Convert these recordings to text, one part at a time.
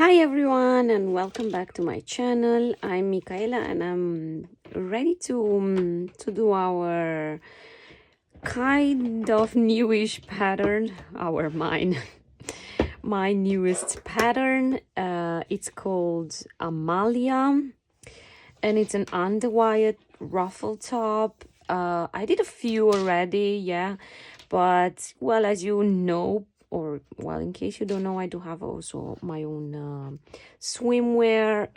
Hi everyone and welcome back to my channel. I'm Michaela and I'm ready to do our kind of newish pattern, mine, my newest pattern. It's called Amalia and it's an underwire ruffle top. I did a few already, yeah, but well, as you know, or well, in case you don't know, I do have also my own swimwear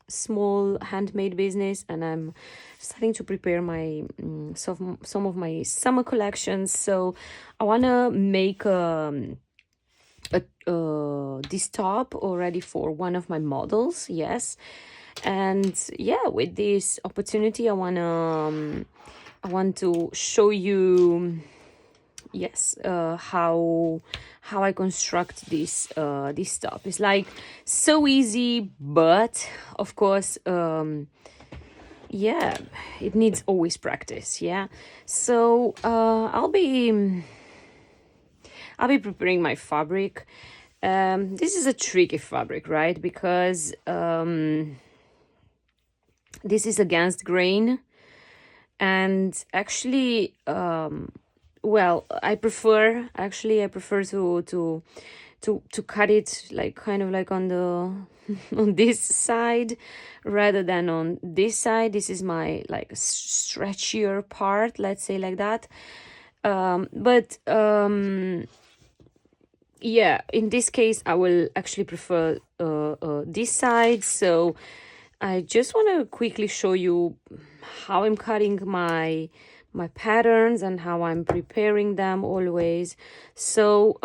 small handmade business, and I'm starting to prepare my some of my summer collections. So I want to make this top already for one of my models, yes. And yeah, with this opportunity I want to show you, yes, how I construct this top. It's like so easy, but of course yeah, it needs always practice, yeah. So I'll be preparing my fabric. This is a tricky fabric, right? Because this is against grain, and actually well, I prefer to cut it like kind of like on the on this side rather than on this side. This is my like stretchier part, let's say like that. But yeah, in this case I will actually prefer this side. So I just want to quickly show you how I'm cutting my patterns and how I'm preparing them always. So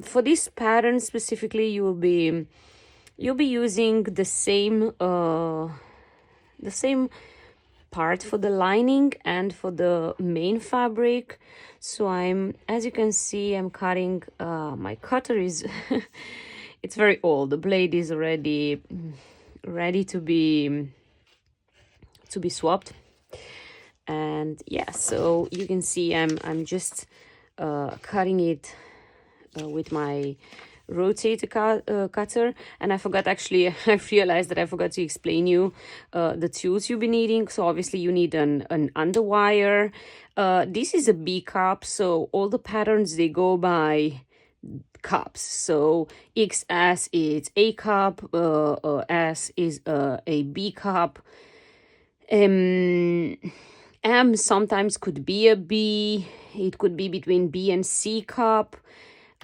for this pattern specifically, you'll be using the same part for the lining and for the main fabric. So as you can see, I'm cutting, my cutter is it's very old. The blade is already ready to be swapped. And yeah, so you can see I'm just cutting it with my rotator cutter. And I forgot, actually, I realized that I forgot to explain you the tools you'll be needing. So obviously you need an underwire. This is a B cup, so all the patterns, they go by cups. So XS is A cup, S is a B cup, M sometimes could be a B. It could be between B and C cup.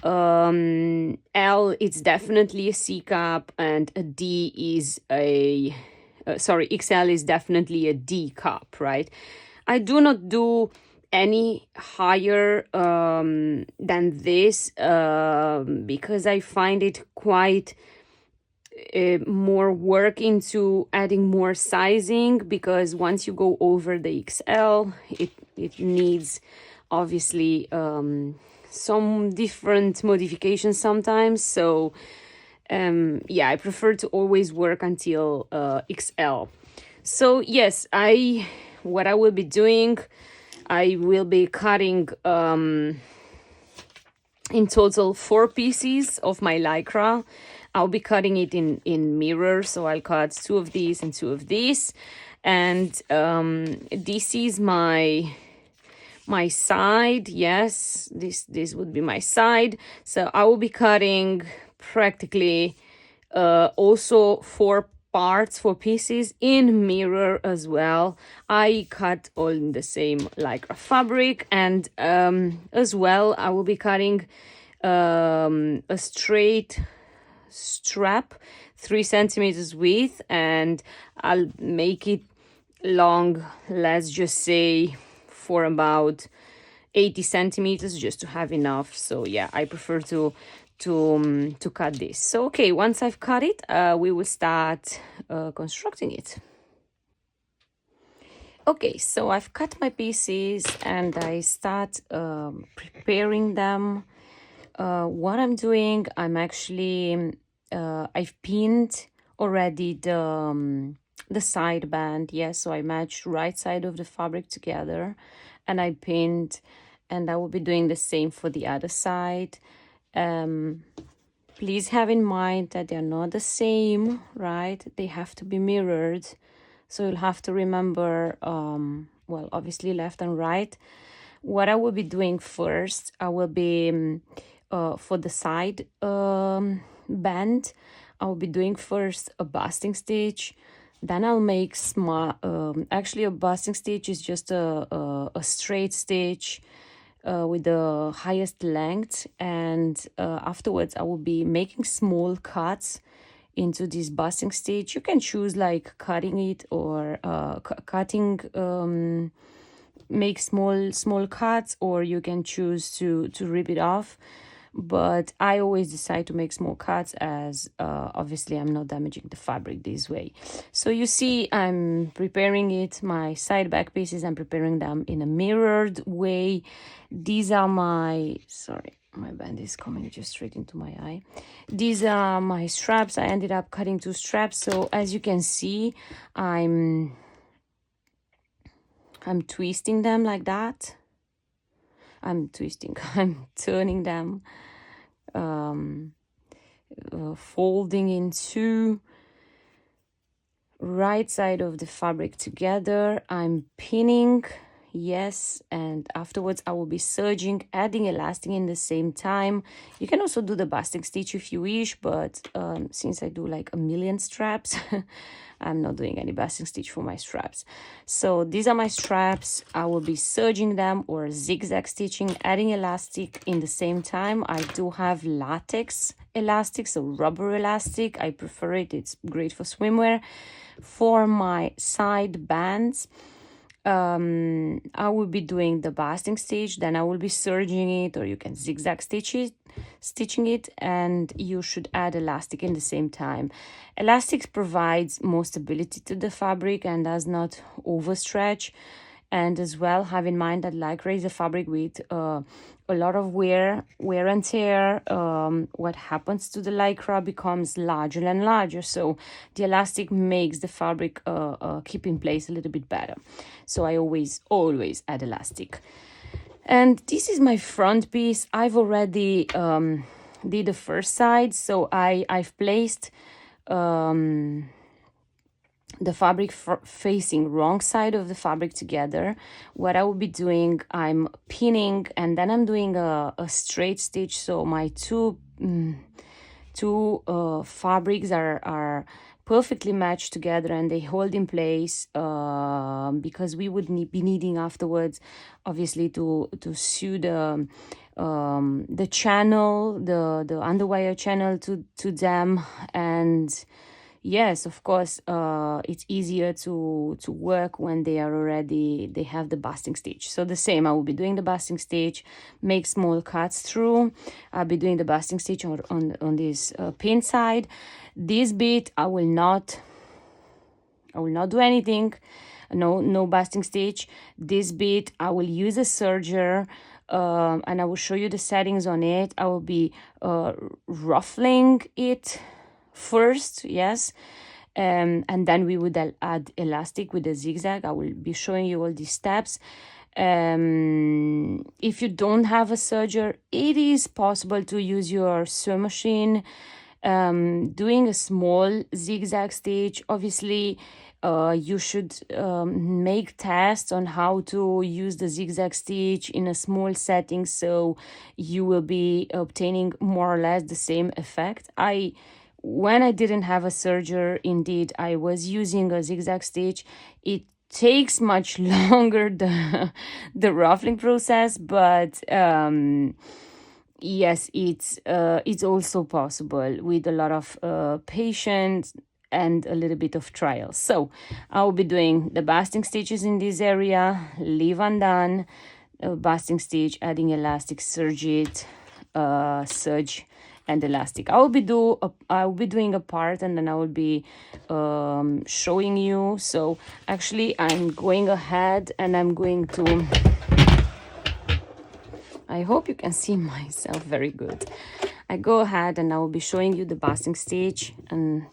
L, it's definitely a C cup, and a D is a sorry, XL is definitely a D cup, right? I do not do any higher than this because I find it quite more work into adding more sizing, because once you go over the XL, it needs obviously some different modifications sometimes. So yeah, I prefer to always work until XL. So yes, what I will be doing, I will be cutting in total 4 pieces of my lycra. I'll be cutting it in mirror, so I'll cut 2 of these and 2 of these. And this is my side. Yes, this would be my side. So I will be cutting practically also 4 parts, 4 pieces in mirror as well. I cut all in the same lycra fabric, and as well I will be cutting a straight strap 3 centimeters width, and I'll make it long, let's just say for about 80 centimeters, just to have enough. So yeah, I prefer to cut this. So okay, once I've cut it, we will start constructing it. Okay, so I've cut my pieces and I start preparing them. What I'm doing, I'm actually I've pinned already the side band. Yes, so I matched right side of the fabric together and I pinned, and I will be doing the same for the other side. Please have in mind that they're not the same, right? They have to be mirrored. So you'll have to remember, well, obviously left and right. What I will be doing first, I will be, for the side band, I will be doing first a basting stitch. Then I'll make small, actually a basting stitch is just a straight stitch with the highest length. And afterwards I will be making small cuts into this basting stitch. You can choose like cutting it or cutting, make small cuts, or you can choose to rip it off, but I always decide to make small cuts as obviously I'm not damaging the fabric this way. So you see I'm preparing it, my side back pieces, I'm preparing them in a mirrored way. These are my, sorry, my band is coming just straight into my eye. These are my straps. I ended up cutting 2 straps. So as you can see, I'm twisting them like that. I'm turning them, folding into right side of the fabric together. I'm pinning, yes, and afterwards I will be serging, adding elastic in the same time. You can also do the basting stitch if you wish, but since I do like a million straps, I'm not doing any basting stitch for my straps. So these are my straps. I will be serging them or zigzag stitching, adding elastic in the same time. I do have latex elastic, so rubber elastic. I prefer it. It's great for swimwear. For my side bands, I will be doing the basting stitch, then I will be serging it, or you can zigzag stitching it, and you should add elastic in the same time. Elastic provides more stability to the fabric and does not overstretch. And as well, have in mind that lycra is a fabric with a lot of wear and tear. What happens to the lycra becomes larger and larger, so the elastic makes the fabric keep in place a little bit better. So I always add elastic. And this is my front piece. I've already did the first side, so I've placed the fabric facing wrong side of the fabric together. What I will be doing, I'm pinning, and then I'm doing a straight stitch, so my two fabrics are perfectly matched together and they hold in place, because we would be needing afterwards obviously to sew the channel, the underwire channel to them. And yes, of course, it's easier to work when they have the basting stitch. So the same, I will be doing the basting stitch, make small cuts through. I'll be doing the basting stitch on this pin side. This bit I will not do anything, no basting stitch. This bit I will use a serger, and I will show you the settings on it. I will be ruffling it first, yes, and then we would add elastic with a zigzag. I will be showing you all these steps. If you don't have a serger, it is possible to use your sewing machine, doing a small zigzag stitch. Obviously, you should make tests on how to use the zigzag stitch in a small setting, so you will be obtaining more or less the same effect. When I didn't have a serger, indeed, I was using a zigzag stitch. It takes much longer, the ruffling process, but yes, it's also possible with a lot of patience and a little bit of trial. So I'll be doing the basting stitches in this area, leave undone, basting stitch, adding elastic, serge it, serge and elastic. I will be doing a part, and then I will be showing you. So actually I'm going ahead and I'm going to, I hope you can see myself very good. I go ahead and I will be showing you the basting stitch, and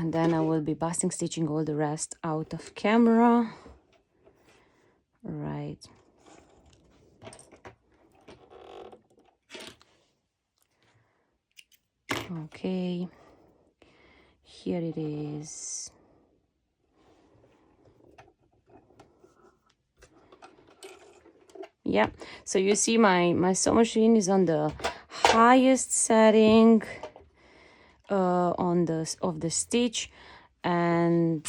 then I will be basting stitching all the rest out of camera. Right. Okay, here it is. Yeah, so you see my sewing machine is on the highest setting of the stitch, and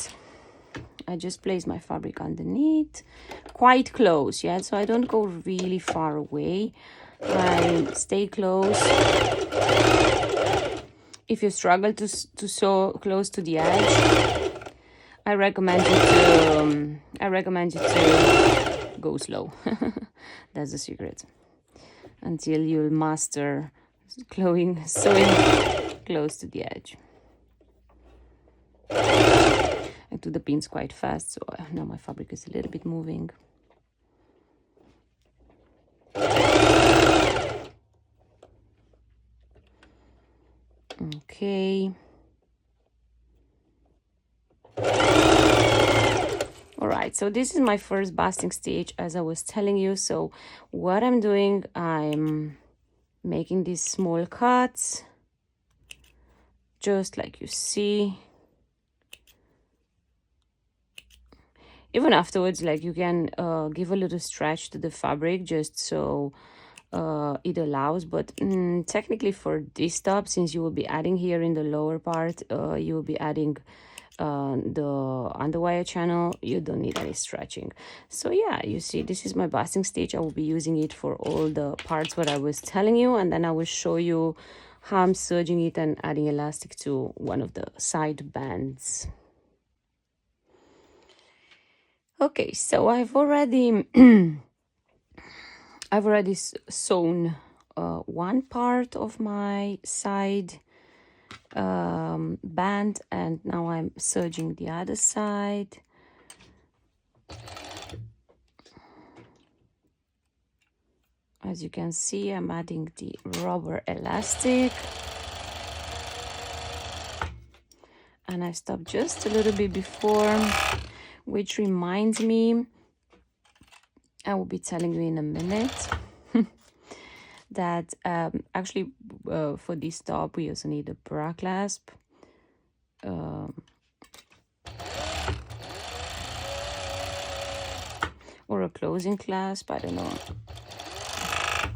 I just place my fabric underneath, quite close, yeah, so I don't go really far away. I stay close. If you struggle to sew close to the edge, I recommend you to go slow. That's the secret. Until you'll master sewing close to the edge. I do the pins quite fast, so now my fabric is a little bit moving. Okay. All right, so this is my first basting stitch, as I was telling you. So what I'm doing, I'm making these small cuts, just like you see. Even afterwards, like, you can give a little stretch to the fabric just so it allows, but technically for this top, since you will be adding here in the lower part, you will be adding the underwire channel, you don't need any stretching. So yeah, you see, this is my basting stitch. I will be using it for all the parts what I was telling you, and then I will show you how I'm serging it and adding elastic to one of the side bands. Okay, so I've already sewn one part of my side band, and now I'm serging the other side. As you can see, I'm adding the rubber elastic, and I stopped just a little bit before, which reminds me, I will be telling you in a minute that actually for this top we also need a bra clasp. Or a closing clasp, I don't know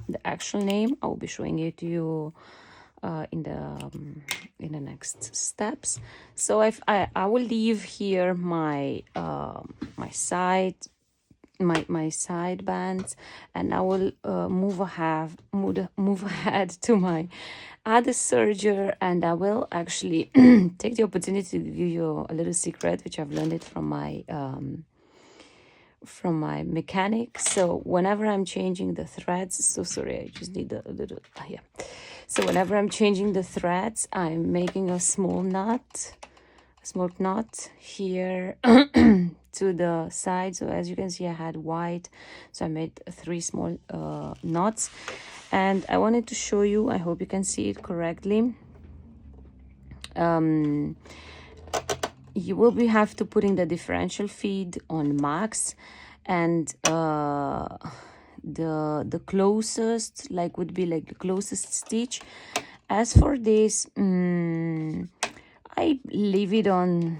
the actual name. I will be showing it to you in the next steps. So I will leave here my my side bands, and I will move ahead to my other serger, and I will actually take the opportunity to give you a little secret, which I've learned it from my mechanic. So whenever I'm changing the threads, so sorry, I just need a little yeah. So whenever I'm changing the threads, I'm making a small knot here to the side. So as you can see, I had white, so I made 3 small knots, and I wanted to show you, I hope you can see it correctly. You will have to put in the differential feed on max, and the closest, like, would be like the closest stitch. As for this, I leave it on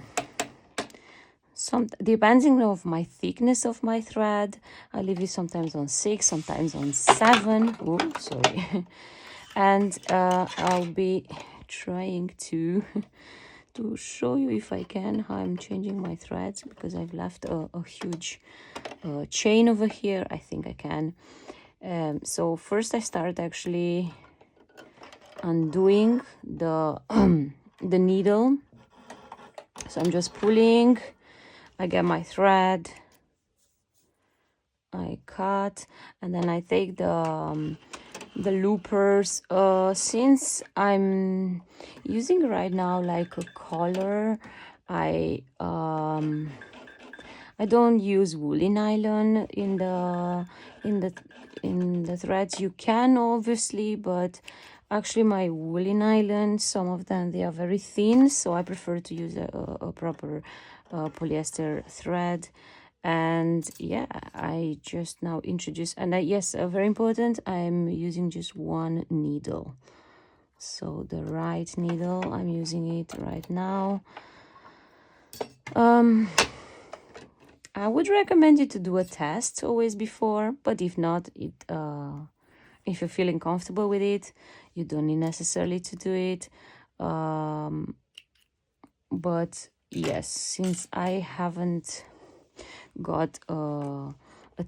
depending of my thickness of my thread. I leave it sometimes on 6, sometimes on 7. Oh, sorry. And I'll be trying to show you, if I can, how I'm changing my threads, because I've left a huge chain over here. I think I can. So first I start actually undoing the the needle. So I'm just pulling, I get my thread, I cut, and then I take the loopers. Since I'm using right now like a collar, I don't use woolly nylon in the threads. You can obviously, but actually my woolly nylon, some of them, they are very thin, so I prefer to use a proper polyester thread. And yeah, I just now introduce, and yes, very important, I'm using just one needle. So the right needle, I'm using it right now. I would recommend you to do a test always before, but if not, if you're feeling comfortable with it, you don't need necessarily to do it. But yes, since I haven't got a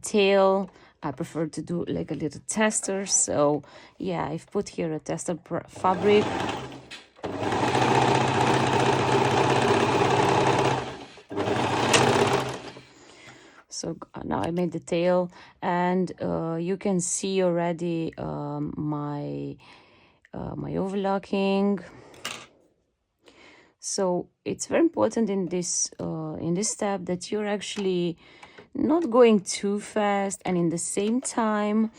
tail, I prefer to do like a little tester. So yeah, I've put here a tester fabric. So now I made the tail, and you can see already my overlocking. So it's very important in this step that you're actually not going too fast, and in the same time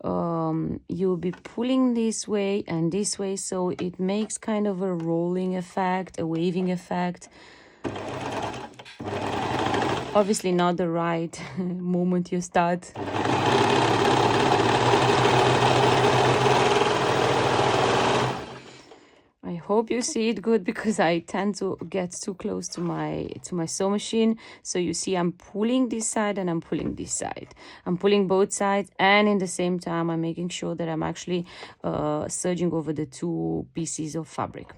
you'll be pulling this way and this way, so it makes kind of a rolling effect, a waving effect. Obviously not the right moment you start. I hope you see it good, because I tend to get too close to my sew machine. So you see I'm pulling this side and I'm pulling this side. I'm pulling both sides, and in the same time I'm making sure that I'm actually serging over the two pieces of fabric.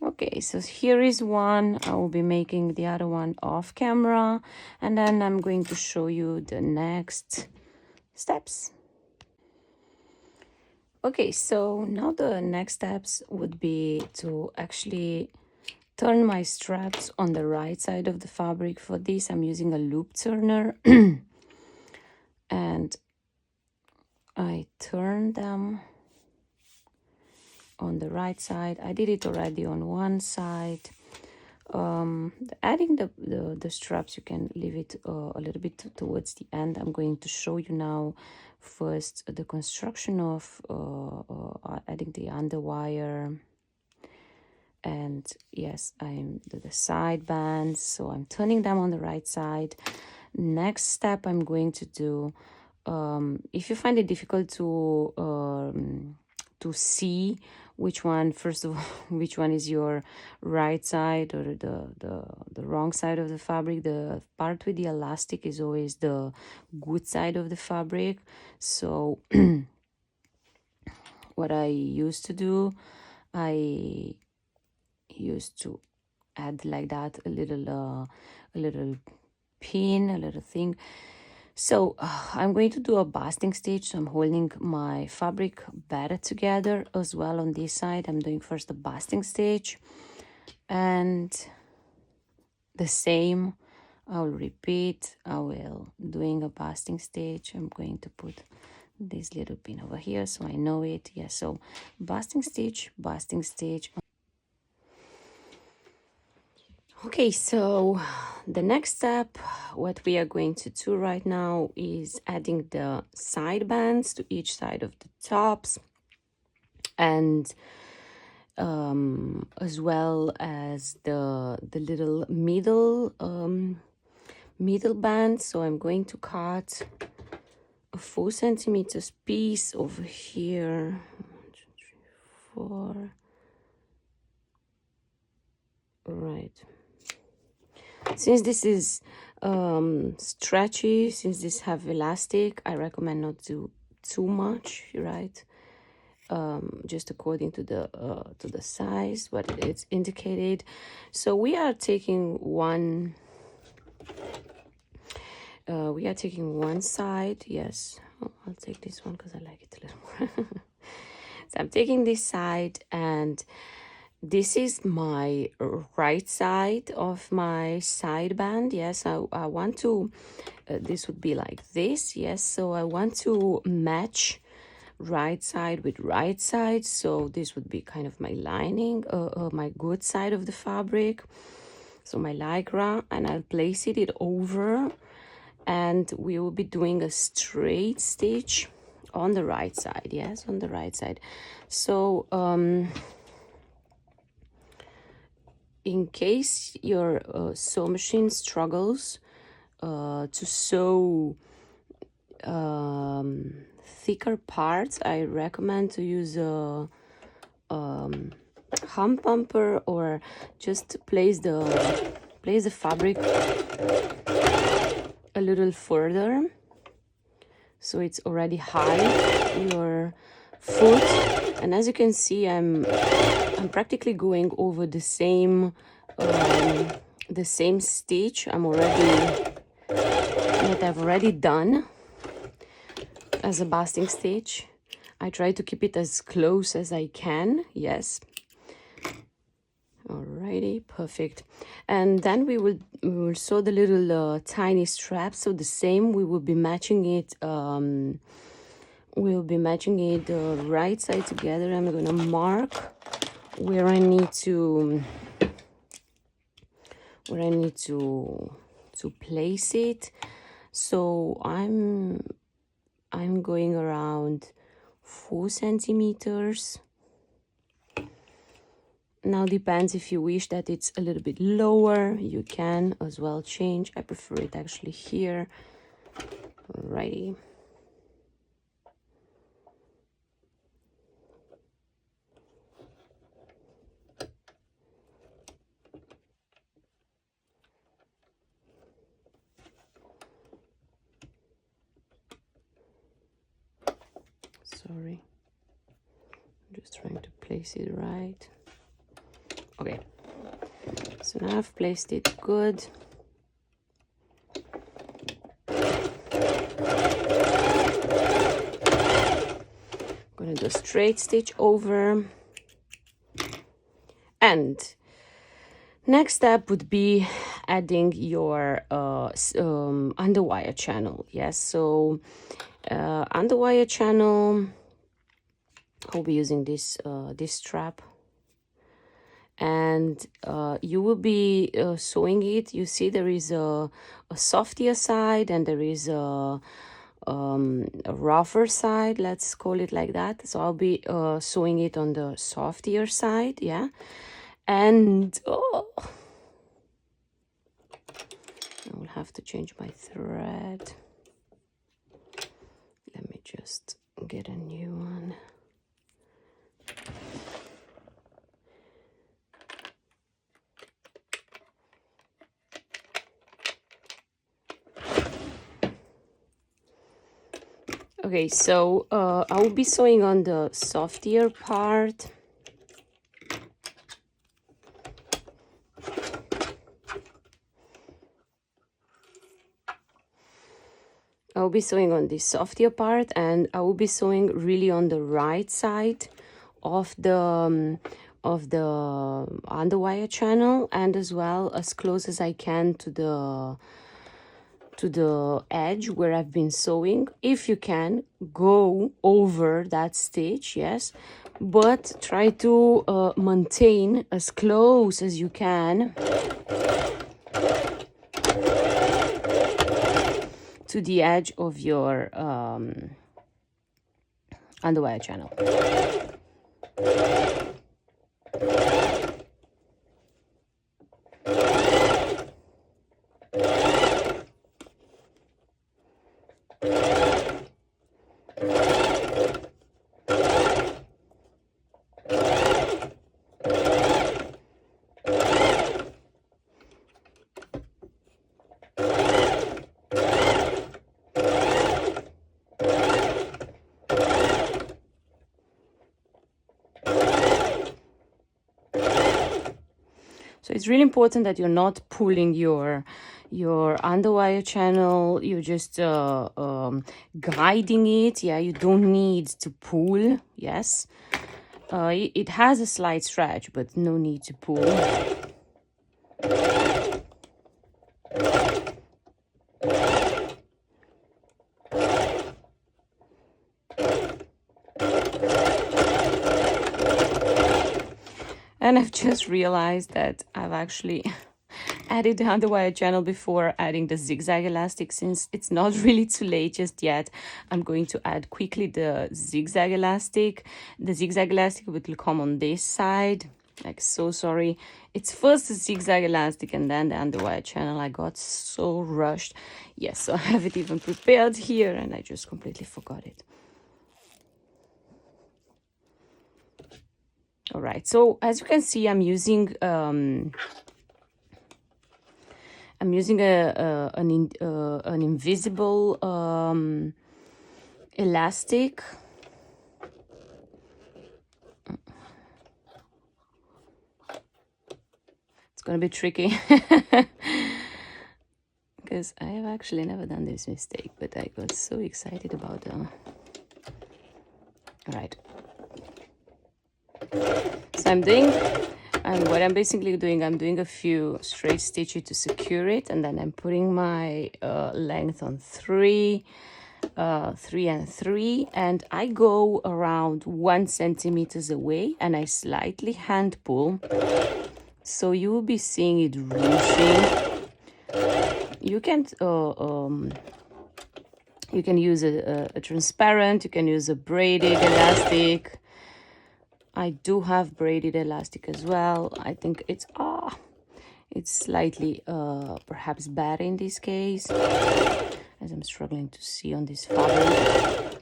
Okay, so here is one. I will be making the other one off camera, and then I'm going to show you the next steps. Okay, so now the next steps would be to actually turn my straps on the right side of the fabric. For this, I'm using a loop turner and I turn them on the right side. I did it already on one side. Adding the straps, you can leave it a little bit towards the end. I'm going to show you now first the construction of adding the underwire. And yes, I'm the side bands, so I'm turning them on the right side. Next step I'm going to do, if you find it difficult to see which one, first of all, which one is your right side or the wrong side of the fabric, the part with the elastic is always the good side of the fabric. So what I used to do, I used to add like that a little pin, a little thing. So I'm going to do a basting stitch. So I'm holding my fabric better together as well on this side. I'm doing first a basting stitch, and the same I will repeat. I will doing a basting stitch. I'm going to put this little pin over here so I know it. Yeah, so basting stitch, basting stitch. Okay, so the next step, what we are going to do right now is adding the side bands to each side of the tops, and as well as the little middle band. So I'm going to cut a 4 centimeters piece over here. 1, 2, 3, 4. Right. Since this is stretchy, since this have elastic, I recommend not to too much, right? Just according to the size, what it's indicated. So we are taking one. We are taking one side. Yes, I'll take this one because I like it a little more. So I'm taking this side, and this is my right side of my side band. Yes, I want to, this would be like this. Yes, so I want to match right side with right side. So this would be kind of my lining, my good side of the fabric. So my lycra, and I'll place it over, and we will be doing a straight stitch on the right side. Yes, on the right side. So in case your sew machine struggles to sew thicker parts, I recommend to use a hump bumper, or just place the fabric a little further so it's already high your foot. And as you can see, I'm practically going over the same stitch that I've already done as a basting stitch. I try to keep it as close as I can. Yes. Alrighty, perfect. And then we will sew the little tiny straps. So the same, we will be matching it. We'll be matching it the right side together. I'm gonna mark where I need to place it. So I'm going around 4 centimeters. Now depends, if you wish that it's a little bit lower, you can as well change. I prefer it actually here. Alrighty. Sorry, I'm just trying to place it right. Okay, so now I've placed it good. I'm gonna do a straight stitch over. And next step would be adding your underwire channel. Yes, so underwire channel, I'll be using this strap, and you will be sewing it. You see there is a softer side and there is a rougher side, let's call it like that. So I'll be sewing it on the softer side, yeah. And I will have to change my thread. Let me just get a new one. Okay, so I will be sewing on the softer part. I will be sewing on this softer part, and I will be sewing really on the right side of the underwire channel, and as well as close as I can to the edge where I've been sewing. If you can, go over that stitch, yes, but try to maintain as close as you can to the edge of your underwire channel. So it's really important that you're not pulling your underwire channel. You're just guiding it. Yeah, you don't need to pull. Yes, it has a slight stretch, but no need to pull. And I've just realized that I've actually added the underwire channel before adding the zigzag elastic. Since it's not really too late just yet, I'm going to add quickly the zigzag elastic. The zigzag elastic will come on this side, like so. Sorry, it's first the zigzag elastic and then the underwire channel. I got so rushed. Yes, so I have it even prepared here and I just completely forgot it. All right, so as you can see, I'm using an invisible elastic. It's gonna be tricky because I have actually never done this mistake, but I got so excited about them. All right. So what I'm basically doing, I'm doing a few straight stitches to secure it, and then I'm putting my length on 3 and 3, and I go around 1 centimeter away and I slightly hand pull, so you will be seeing it ruching. You can use a transparent, you can use a braided elastic. I do have braided elastic as well. I think it's slightly perhaps bad in this case, as I'm struggling to see on this fabric.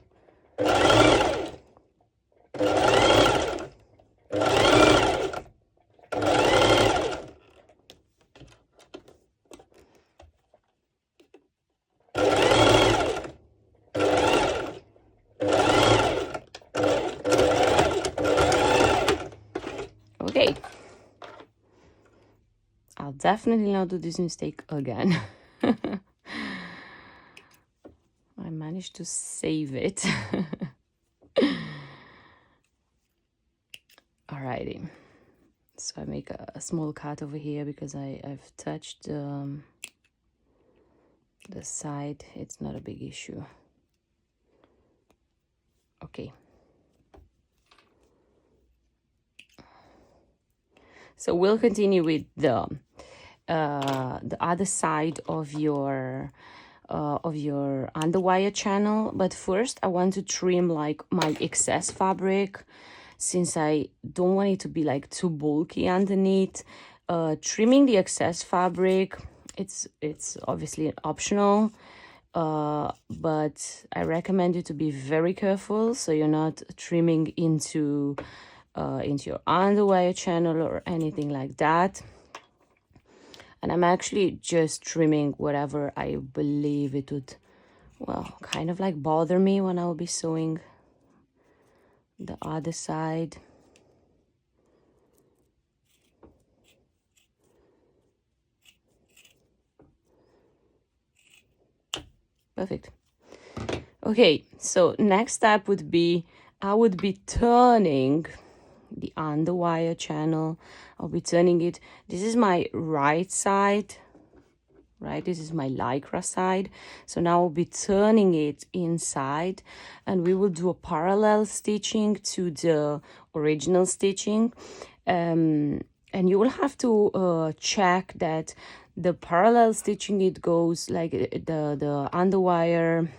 Okay, I'll definitely not do this mistake again. I managed to save it. Alrighty, so I make a small cut over here because I've touched the side. It's not a big issue. Okay. So we'll continue with the other side of your underwire channel, but first I want to trim like my excess fabric, since I don't want it to be like too bulky underneath. Trimming the excess fabric, it's obviously optional, but I recommend you to be very careful so you're not trimming into your underwire channel or anything like that. And I'm actually just trimming whatever I believe it would, well, kind of like bother me when I will be sewing the other side. Perfect. Okay, so next step would be, I would be turning the underwire channel. I'll be turning it. This is my right side, right? This is my lycra side. So now I'll be turning it inside, and we will do a parallel stitching to the original stitching. And you will have to check that the parallel stitching, it goes like the underwire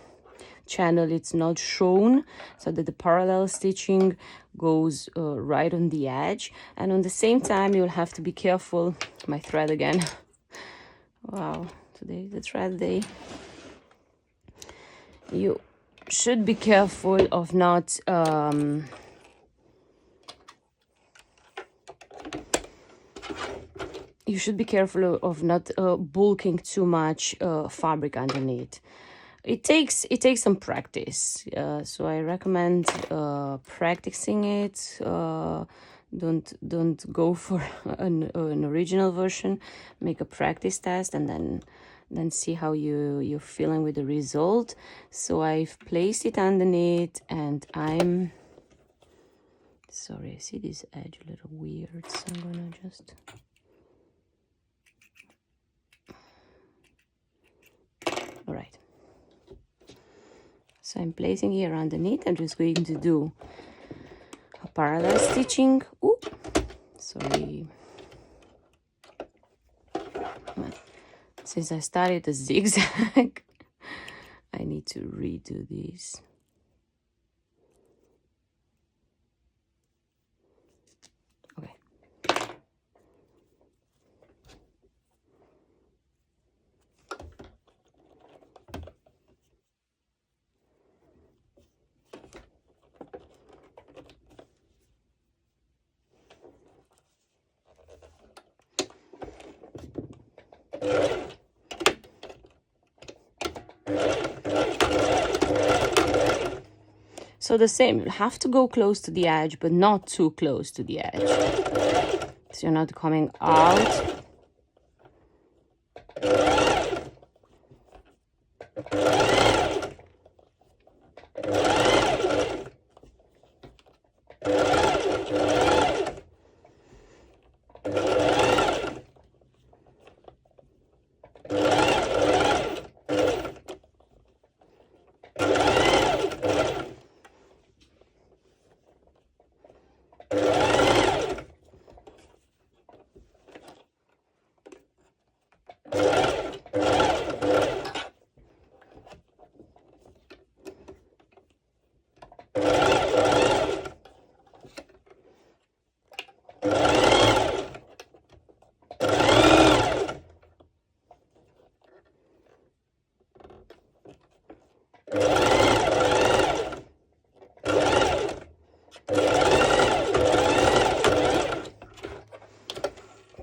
channel, it's not shown, so that the parallel stitching goes right on the edge. And on the same time, you'll have to be careful. My thread again. Wow, today is the thread day. You should be careful of not bulking too much fabric underneath. It takes some practice, so I recommend practicing it. Don't go for an original version. Make a practice test and then see how you're feeling with the result. So I've placed it underneath, and I'm sorry, I see this edge a little weird, so I'm gonna just all right. So I'm placing here underneath. I'm just going to do a parallel stitching. Ooh, sorry. Since I started a zigzag, I need to redo this. Okay. So the same, you have to go close to the edge, but not too close to the edge. So you're not coming out.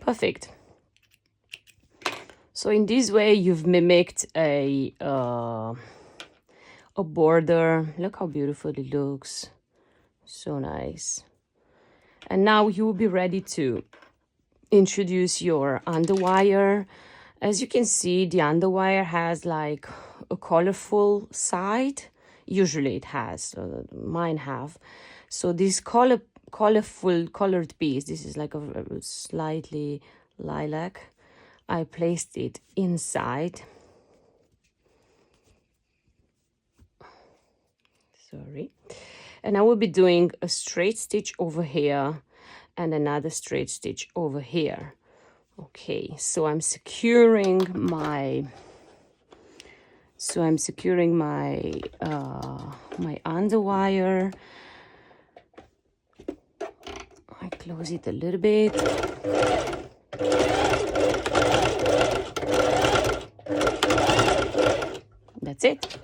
Perfect. So in this way, you've mimicked a border. Look how beautiful it looks. So nice. And now you will be ready to introduce your underwire. As you can see, the underwire has like a colorful side. Usually it has, mine have. So this colorful colored piece, this is like a slightly lilac. I placed it inside. Sorry. And I will be doing a straight stitch over here and another straight stitch over here. Okay, so I'm securing my my underwire. I close it a little bit. That's it.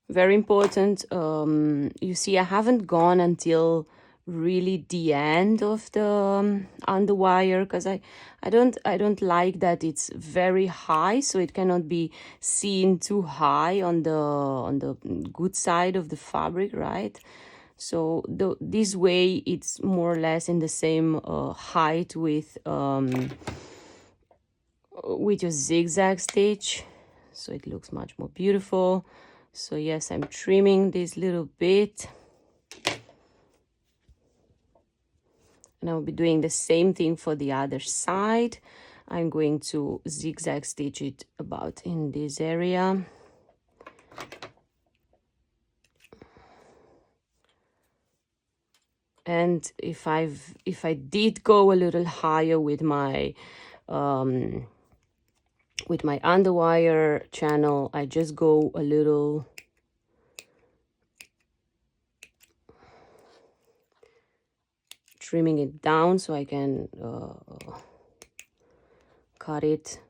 Very important. You see, I haven't gone until really the end of the underwire, because I don't like that it's very high, so it cannot be seen too high on the good side of the fabric, right? So this way it's more or less in the same height with your zigzag stitch, so it looks much more beautiful. So yes, I'm trimming this little bit. And I'll be doing the same thing for the other side. I'm going to zigzag stitch it about in this area. And if I did go a little higher with my underwire channel, I just go a little trimming it down so I can cut it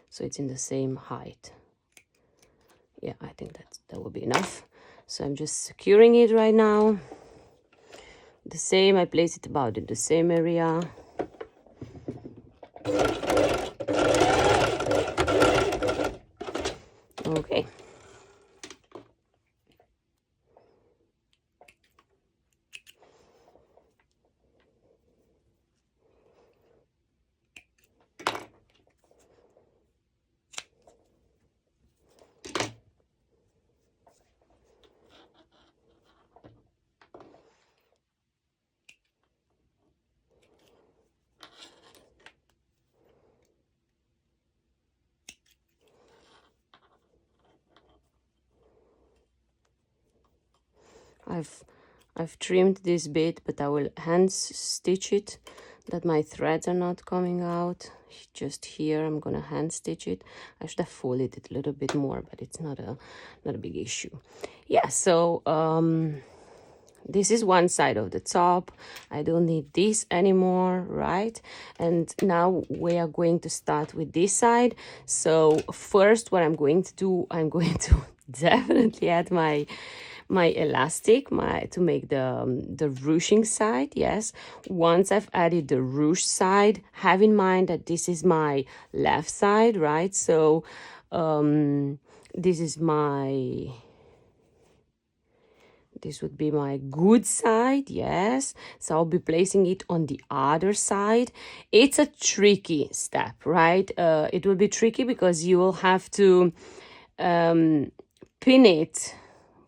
so it's in the same height. Yeah, I think that will be enough. So I'm just securing it right now. The same, I place it about in the same area. Okay. I've trimmed this bit, but I will hand stitch it that my threads are not coming out. Just here I'm gonna hand stitch it. I should have folded it a little bit more, but it's not a big issue. Yeah, so this is one side of the top. I don't need this anymore, right? And now we are going to start with this side. So first what I'm going to do, I'm going to definitely add my elastic to make the ruching side. Yes, once I've added the ruche side, have in mind that this is my left side, right? So this would be my good side, yes. So I'll be placing it on the other side. It's a tricky step, right? It will be tricky because you will have to pin it.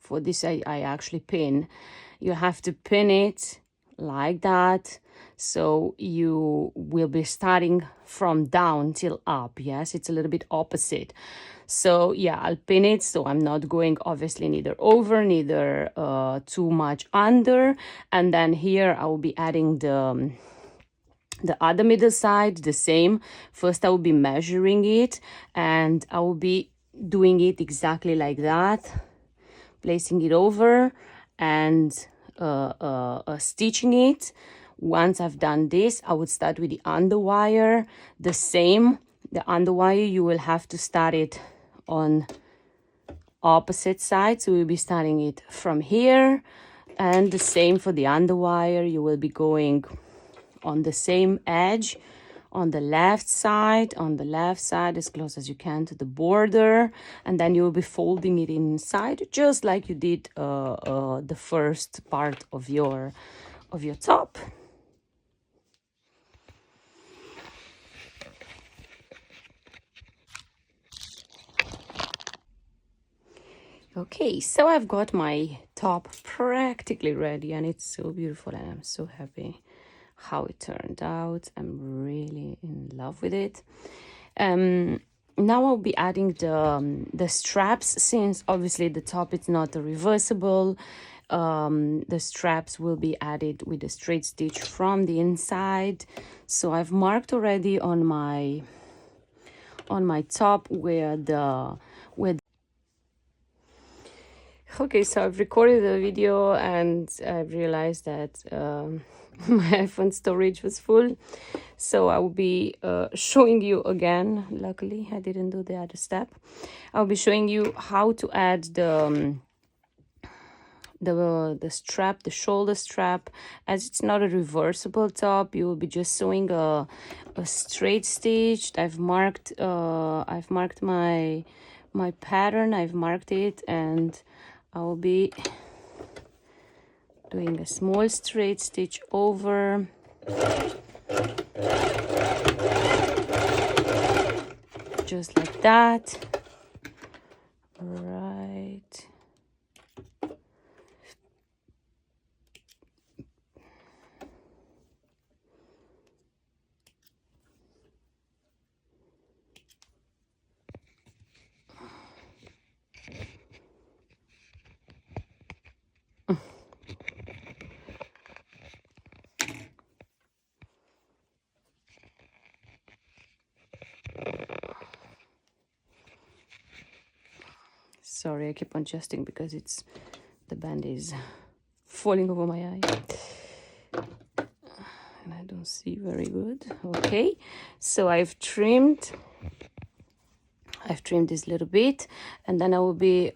For this, I actually pin. You have to pin it like that. So you will be starting from down till up, yes? It's a little bit opposite. So yeah, I'll pin it so I'm not going obviously neither over, neither too much under. And then here I will be adding the other middle side, the same. First I will be measuring it and I will be doing it exactly like that, placing it over and stitching it. Once I've done this, I would start with the underwire. The same, the underwire, you will have to start it on opposite side. So we'll be starting it from here. And the same for the underwire. You will be going on the same edge on the left side, as close as you can to the border. And then you'll be folding it inside just like you did the first part of your top. Okay, so I've got my top practically ready and it's so beautiful and I'm so happy how it turned out. I'm really in love with it. Now I'll be adding the straps, since obviously the top is not a reversible. The straps will be added with a straight stitch from the inside. So I've marked already on my top where okay, so I've recorded the video and I've realized that my iPhone storage was full. So I will be showing you again. Luckily, I didn't do the other step. I'll be showing you how to add the strap, the shoulder strap. As it's not a reversible top, you will be just sewing a straight stitch. I've marked my pattern. I've marked it and I will be doing a small straight stitch over. Just like that. Right. Sorry, I keep on adjusting because the band is falling over my eye. And I don't see very good. Okay, so I've trimmed this little bit, and then I will be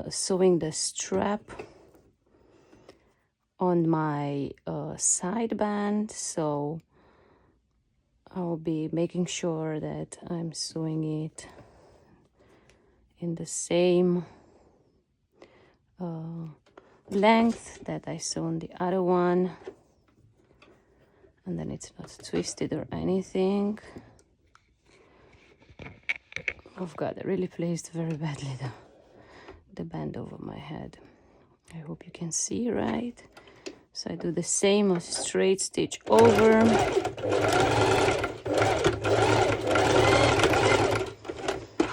sewing the strap on my side band. So I will be making sure that I'm sewing it in the same length that I sew on the other one, and then it's not twisted or anything. Oh God, I really placed very badly the band over my head. I hope you can see, right? So I do the same, a straight stitch over.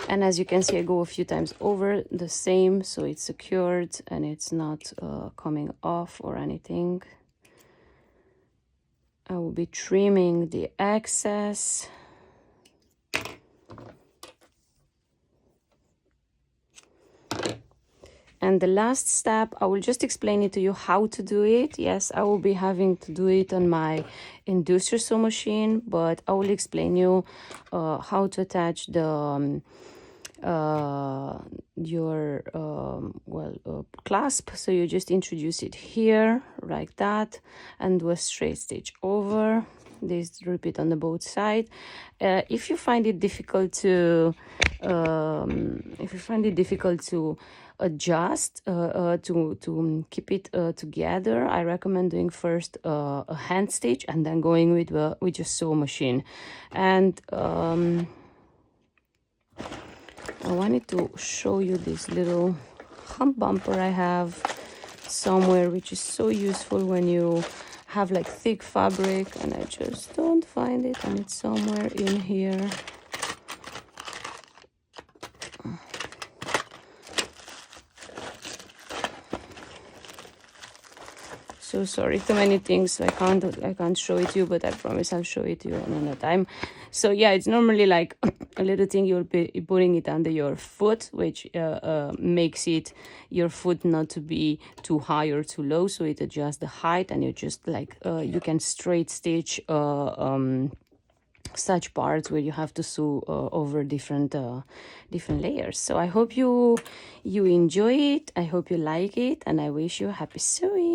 And And as you can see, I go a few times over the same, so it's secured and it's not coming off or anything. I will be trimming the excess. And the last step, I will just explain it to you how to do it. Yes, I will be having to do it on my inducer sew machine, but I will explain you how to attach the your clasp. So you just introduce it here like that and do a straight stitch over this, repeat on the both side. If you find it difficult to adjust to keep it together, I recommend doing first a hand stitch and then going with your sew machine. And I wanted to show you this little hump bumper I have somewhere, which is so useful when you have like thick fabric, and I just don't find it, and it's somewhere in here. So sorry, too many things. I can't show it to you, but I promise I'll show it to you another time. So yeah, it's normally like a little thing, you'll be putting it under your foot, which makes it your foot not to be too high or too low, so it adjusts the height, and you just like you can straight stitch such parts where you have to sew over different layers. So I hope you enjoy it, I hope you like it, and I wish you happy sewing.